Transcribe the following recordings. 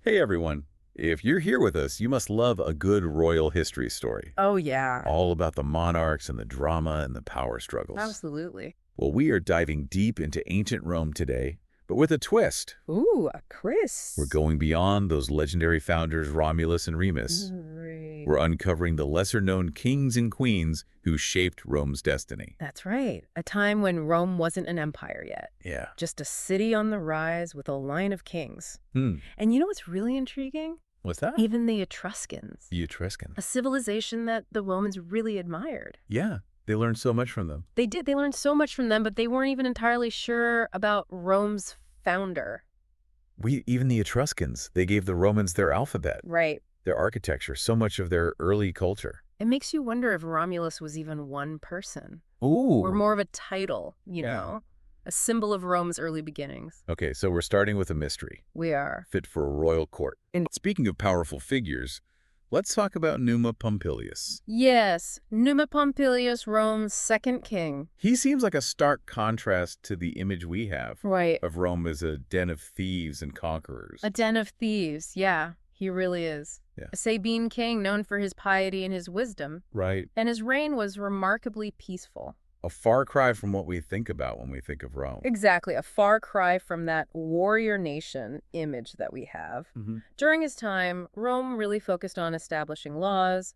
Hey everyone, if you're here with us, you must love a good royal history story. Oh, yeah. All about the monarchs and the drama and the power struggles. Absolutely. Well, we are diving deep into ancient Rome today, but with a twist. Ooh, a We're Chris. going beyond those legendary founders Romulus and Remus. Right. We're uncovering the lesser-known kings and queens who shaped Rome's destiny. That's right. A time when Rome wasn't an empire yet. Yeah. Just a city on the rise with a line of kings. Hmm. And you know what's really intriguing? What's that? Even the Etruscans. The Etruscans. A civilization that the Romans really admired. Yeah, they learned so much from them. They did. They learned so much from them, but they weren't even entirely sure about Rome's founder. Even the Etruscans, they gave the Romans their alphabet, Right. their architecture, so much of their early culture. It makes you wonder if Romulus was even one person. Ooh. Or more of a title, you Yeah. know? A symbol of Rome's early beginnings. Okay, so we're starting with a mystery, We are. fit for a royal court. And speaking of powerful figures, let's talk about Numa Pompilius. Yes, Numa Pompilius, Rome's second king. He seems like a stark contrast to the image we have Right. of Rome as a den of thieves and conquerors. A den of thieves, yeah, he really is. Yeah. A Sabine king known for his piety and his wisdom, Right. and his reign was remarkably peaceful. A far cry from what we think about when we think of Rome. Exactly, a far cry from that warrior nation image that we have. During his time, Rome really focused on establishing laws,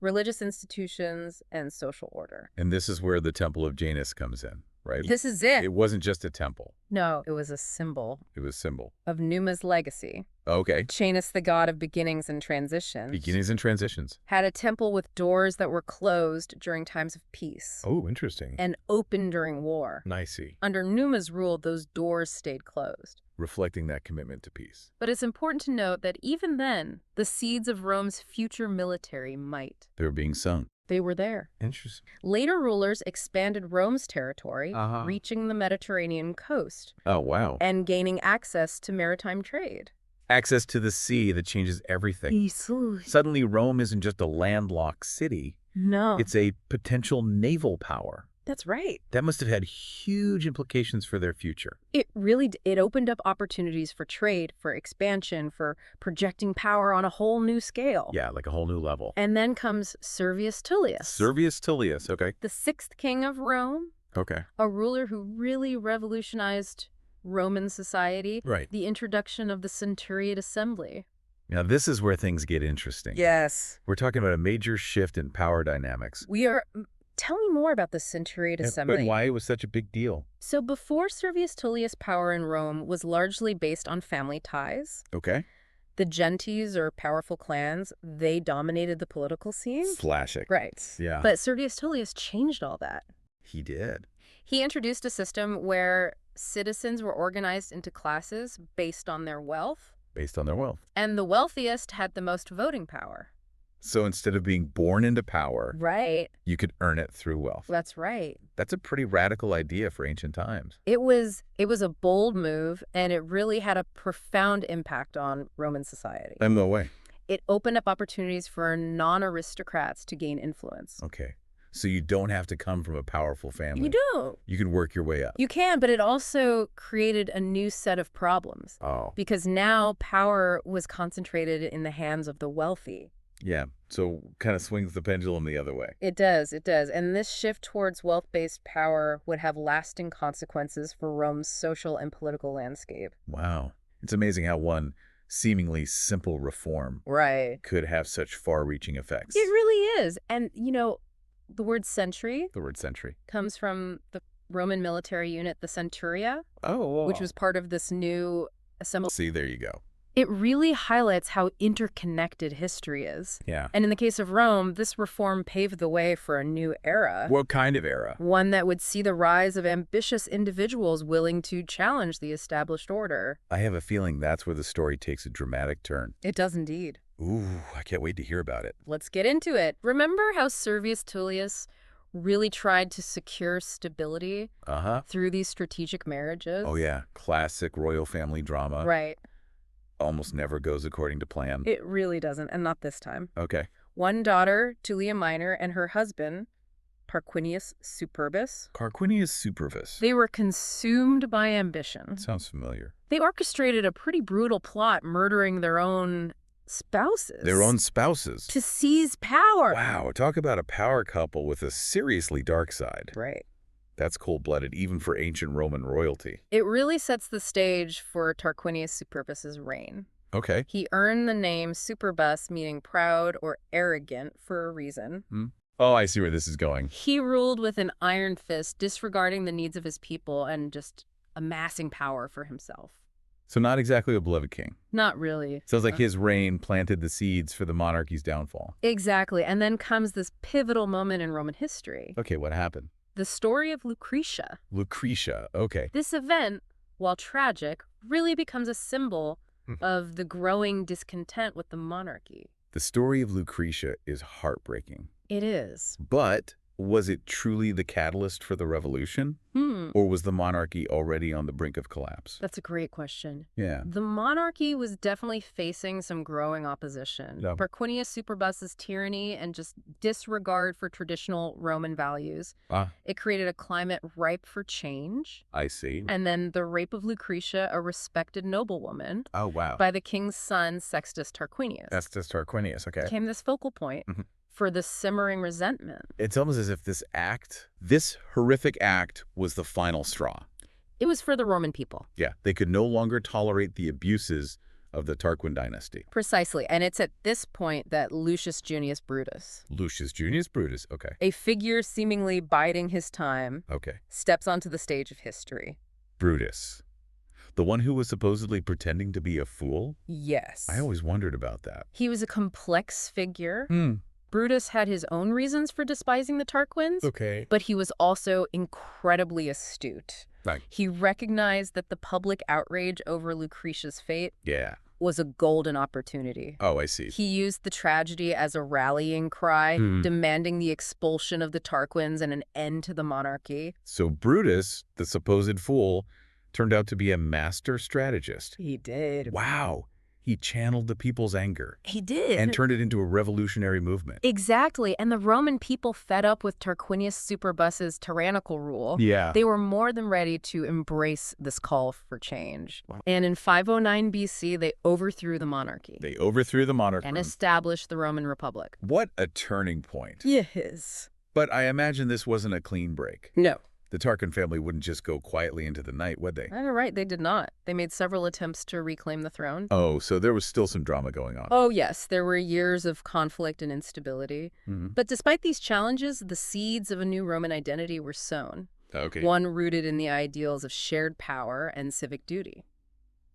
religious institutions, and social order. And this is where the Temple of Janus comes in, right? This is it. It wasn't just a temple. No, it was a symbol It was a symbol. of Numa's legacy. Okay. Janus, the god of beginnings and transitions, Beginnings and transitions. had a temple with doors that were closed during times of peace Oh, interesting. and open during war. I see. Under Numa's rule, those doors stayed closed. Reflecting that commitment to peace. But it's important to note that even then, the seeds of Rome's future military might. They were being sown. They were there. Interesting. Later rulers expanded Rome's territory, Uh-huh. reaching the Mediterranean coast Oh, wow. and gaining access to maritime trade. Access to the sea that changes everything. Easily. Suddenly, Rome isn't just a landlocked city. No. It's a potential naval power. That's right. That must have had huge implications for their future. It opened up opportunities for trade, for expansion, for projecting power on a whole new scale. Yeah, like a whole new level. And then comes Servius Tullius, Servius Tullius, okay. the sixth king of Rome, Okay. a ruler who really revolutionized Roman society. Right. The introduction of the Centurion Assembly. Now, this is where things get interesting. Yes. We're talking about a major shift in power dynamics. We are... Tell me more about the Centurion Assembly. But why it was such a big deal. So before Servius Tullius' power in Rome was largely based on family ties, Okay. the gentes, or powerful clans, they dominated the political scene. Slashing. Right. Yeah. But Servius Tullius changed all that. He did. He introduced a system where citizens were organized into classes based on their wealth, Based on their wealth. and the wealthiest had the most voting power. So instead of being born into power, Right. you could earn it through wealth. That's right. That's a pretty radical idea for ancient times. It was a bold move, and it really had a profound impact on Roman society. No way. It opened up opportunities for non-aristocrats to gain influence. Okay. So you don't have to come from a powerful family. You don't. You can work your way up. You can, but it also created a new set of problems. Oh. Because now power was concentrated in the hands of the wealthy. Yeah. So kind of swings the pendulum the other way. It does. And this shift towards wealth-based power would have lasting consequences for Rome's social and political landscape. Wow. It's amazing how one seemingly simple reform Right. could have such far-reaching effects. It really is. And, you know, the word century The word century. comes from the Roman military unit, the Centuria, Oh. which was part of this new assembly. See, there you go. It really highlights how interconnected history is. Yeah. And in the case of Rome, this reform paved the way for a new era. What kind of era? One that would see the rise of ambitious individuals willing to challenge the established order. I have a feeling that's where the story takes a dramatic turn. It does indeed. Ooh, I can't wait to hear about it. Let's get into it. Remember how Servius Tullius really tried to secure stability Uh-huh. through these strategic marriages? Oh, yeah. Classic royal family drama. Right. Almost never goes according to plan. It really doesn't, and not this time. Okay. One daughter, Tullia Minor, and her husband, Tarquinius Superbus. Tarquinius Superbus. They were consumed by ambition. Sounds familiar. They orchestrated a pretty brutal plot, murdering their own spouses. Their own spouses. To seize power. Wow, talk about a power couple with a seriously dark side. Right. That's cold-blooded, even for ancient Roman royalty. It really sets the stage for Tarquinius Superbus's reign. Okay. He earned the name Superbus, meaning proud or arrogant, for a reason. Oh, I see where this is going. He ruled with an iron fist, disregarding the needs of his people and just amassing power for himself. So not exactly a beloved king. Not really. Sounds like his reign planted the seeds for the monarchy's downfall. Exactly. And then comes this pivotal moment in Roman history. Okay, what happened? The story of Lucretia. Lucretia, okay. This event, while tragic, really becomes a symbol of the growing discontent with the monarchy. The story of Lucretia is heartbreaking. It is. But was it truly the catalyst for the revolution? Or was the monarchy already on the brink of collapse? That's a great question. Yeah. The monarchy was definitely facing some growing opposition. Yeah. Tarquinius Superbus's tyranny and just disregard for traditional Roman values. It created a climate ripe for change. I see. And then the rape of Lucretia, a respected noblewoman, Oh, wow. by the king's son, Sextus Tarquinius, That's Tarquinius, okay. became this focal point for the simmering resentment. It's almost as if this horrific act was the final straw. It was for the Roman people. Yeah, they could no longer tolerate the abuses of the Tarquin dynasty. Precisely. And it's at this point that Lucius Junius Brutus, Lucius Junius Brutus, okay. a figure seemingly biding his time, Okay. steps onto the stage of history. Brutus. The one who was supposedly pretending to be a fool? Yes. I always wondered about that. He was a complex figure. Brutus had his own reasons for despising the Tarquins, Okay. but he was also incredibly astute. Right. He recognized that the public outrage over Lucretia's fate Yeah. was a golden opportunity. Oh, I see. He used the tragedy as a rallying cry, demanding the expulsion of the Tarquins and an end to the monarchy. So Brutus, the supposed fool, turned out to be a master strategist. He did. Wow. He channeled the people's anger. He did. And turned it into a revolutionary movement. Exactly. And the Roman people, fed up with Tarquinius Superbus's tyrannical rule, Yeah. they were more than ready to embrace this call for change. Wow. And in 509 BC, they overthrew the monarchy. They overthrew the monarchy. And established the Roman Republic. What a turning point. Yes. But I imagine this wasn't a clean break. No. The Tarquin family wouldn't just go quietly into the night, would they? Right, they did not. They made several attempts to reclaim the throne. Oh, so there was still some drama going on. Oh, yes. There were years of conflict and instability. But despite these challenges, the seeds of a new Roman identity were sown. Okay. One rooted in the ideals of shared power and civic duty.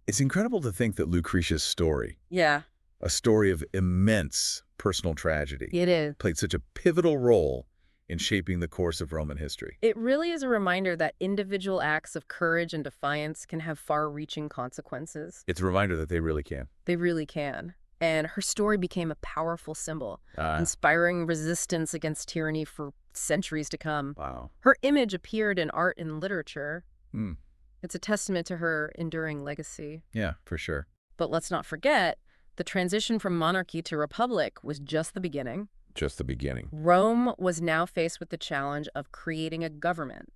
It's incredible to think that Lucretia's story, Yeah, a story of immense personal tragedy, it is. played such a pivotal role in shaping the course of Roman history. It really is a reminder that individual acts of courage and defiance can have far-reaching consequences. It's a reminder that they really can. They really can. And her story became a powerful symbol, inspiring resistance against tyranny for centuries to come. Wow. Her image appeared in art and literature. Hmm. It's a testament to her enduring legacy. Yeah, for sure. But let's not forget, the transition from monarchy to republic was just the beginning. Just the beginning. Rome was now faced with the challenge of creating a government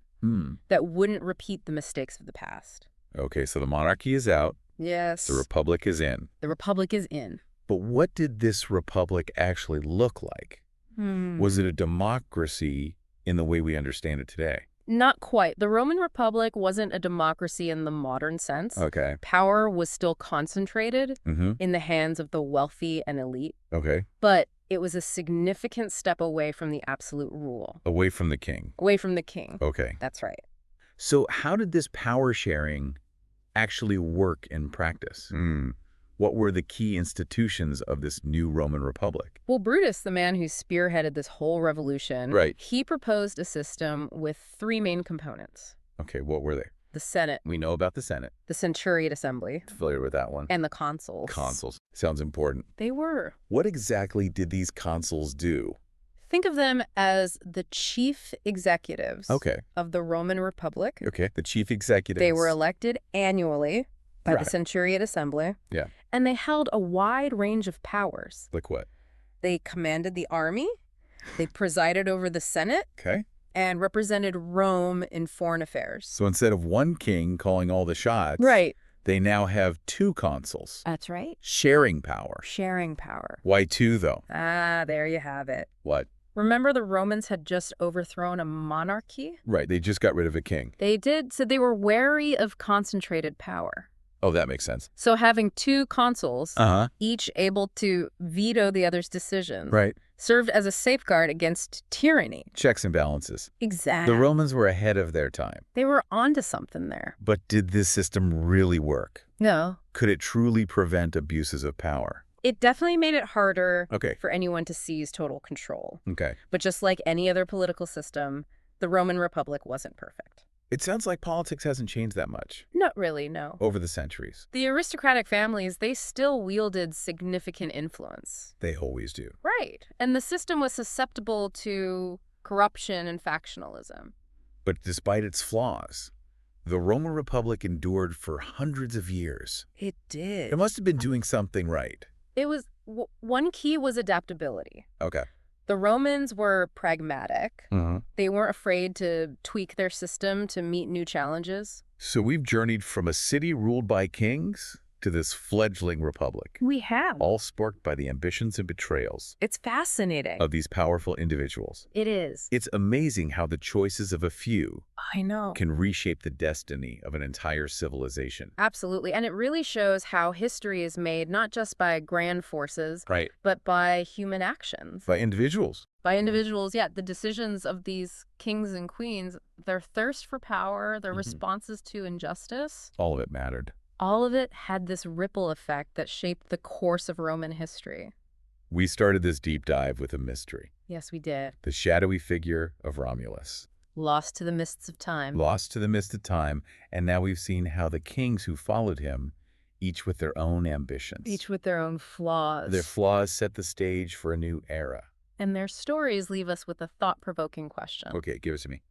that wouldn't repeat the mistakes of the past. Okay, so the monarchy is out. Yes. The republic is in. The republic is in. But what did this republic actually look like? Was it a democracy in the way we understand it today? Not quite. The Roman Republic wasn't a democracy in the modern sense. Okay. Power was still concentrated in the hands of the wealthy and elite. Okay. But it was a significant step away from the absolute rule. Away from the king. Away from the king. Okay. That's right. So how did this power sharing actually work in practice? What were the key institutions of this new Roman Republic? Well, Brutus, the man who spearheaded this whole revolution, he proposed a system with three main components. Okay, what were they? The Senate. We know about the Senate. The Centurion Assembly. Familiar with that one. And the consuls. Consuls. Sounds important. They were. What exactly did these consuls do? Think of them as the chief executives of the Roman Republic. Okay, the chief executives. They were elected annually by the Centurion Assembly. Yeah. And they held a wide range of powers. Like what? They commanded the army. They presided over the Senate. Okay. and represented Rome in foreign affairs. So instead of one king calling all the shots, Right. they now have two consuls. That's right. Sharing power. Sharing power. Why two, though? Ah, there you have it. What? Remember the Romans had just overthrown a monarchy? Right, they just got rid of a king. They did, so they were wary of concentrated power. Oh, that makes sense. So having two consuls, each able to veto the other's decisions, Right. served as a safeguard against tyranny. Checks and balances. Exactly. The Romans were ahead of their time. They were onto something there. But did this system really work? No. Could it truly prevent abuses of power? It definitely made it harder Okay. for anyone to seize total control. Okay. But just like any other political system, the Roman Republic wasn't perfect. It sounds like politics hasn't changed that much Not really, no. over the centuries. The aristocratic families, they still wielded significant influence. They always do. Right. And the system was susceptible to corruption and factionalism. But despite its flaws, the Roman Republic endured for hundreds of years. It did. It must have been doing something right. It was, one key was adaptability. Okay. The Romans were pragmatic. They weren't afraid to tweak their system to meet new challenges. So we've journeyed from a city ruled by kings to this fledgling republic, We have. all sparked by the ambitions and betrayals It's fascinating. of these powerful individuals. It is. It's amazing how the choices of a few I know. can reshape the destiny of an entire civilization. Absolutely. And it really shows how history is made not just by grand forces, Right. but by human actions. By individuals. By individuals, yeah. The decisions of these kings and queens, their thirst for power, their responses to injustice, All of it mattered. all of it had this ripple effect that shaped the course of Roman history. We started this deep dive with a mystery. Yes, we did. The shadowy figure of Romulus. Lost to the mists of time. Lost to the mist of time, and now we've seen how the kings who followed him, each with their own ambitions. Each with their own flaws. Their flaws set the stage for a new era. And their stories leave us with a thought-provoking question. Okay, give it to me.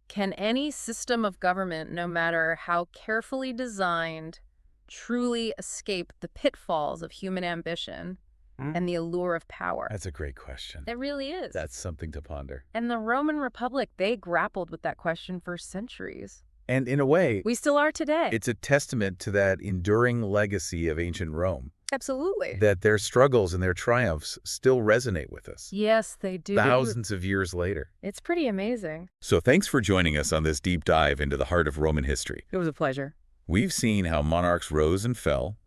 Can any system of government, no matter how carefully designed, truly escape the pitfalls of human ambition and the allure of power? That's a great question. It really is. That's something to ponder. And the Roman Republic, they grappled with that question for centuries. And in a way, We still are today. it's a testament to that enduring legacy of ancient Rome, Absolutely. that their struggles and their triumphs still resonate with us Yes, they do. thousands of years later. It's pretty amazing. So thanks for joining us on this deep dive into the heart of Roman history. It was a pleasure. We've seen how monarchs rose and fell,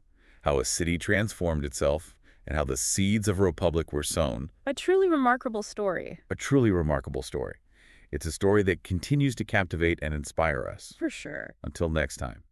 how a city transformed itself, and how the seeds of a republic were sown. A truly remarkable story. A truly remarkable story. It's a story that continues to captivate and inspire us. For sure. Until next time.